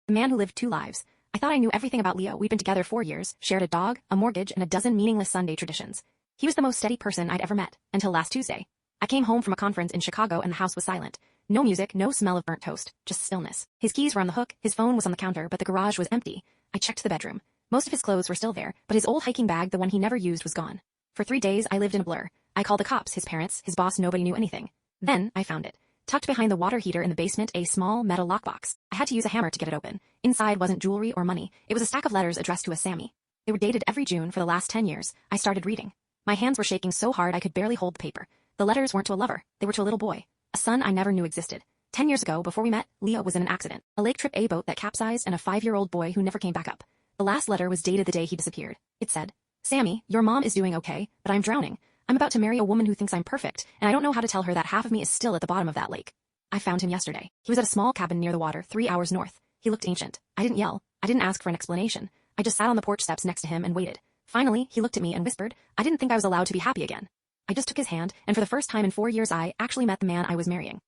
The man who lived two lives. I thought I knew everything about Leo. We'd been together 4 years, shared a dog, a mortgage, and a dozen meaningless Sunday traditions. He was the most steady person I'd ever met, until last Tuesday. I came home from a conference in Chicago and the house was silent. No music, no smell of burnt toast, just stillness. His keys were on the hook, his phone was on the counter, but the garage was empty. I checked the bedroom. Most of his clothes were still there, but his old hiking bag, the one he never used, was gone. For 3 days, I lived in a blur. I called the cops, his parents, his boss, nobody knew anything. Then, I found it. Tucked behind the water heater in the basement, a small metal lockbox. I had to use a hammer to get it open. Inside wasn't jewelry or money. It was a stack of letters addressed to a Sammy. They were dated every June for the last 10 years. I started reading. My hands were shaking so hard I could barely hold the paper. The letters weren't to a lover. They were to a little boy. A son I never knew existed. 10 years ago, before we met, Leo was in an accident. A lake trip, a boat that capsized, and a 5-year-old boy who never came back up. The last letter was dated the day he disappeared. It said, "Sammy, your mom is doing okay, but I'm drowning. I'm about to marry a woman who thinks I'm perfect, and I don't know how to tell her that half of me is still at the bottom of that lake." I found him yesterday. He was at a small cabin near the water, 3 hours north. He looked ancient. I didn't yell. I didn't ask for an explanation. I just sat on the porch steps next to him and waited. Finally, he looked at me and whispered, "I didn't think I was allowed to be happy again." I just took his hand, and for the first time in 4 years I actually met the man I was marrying.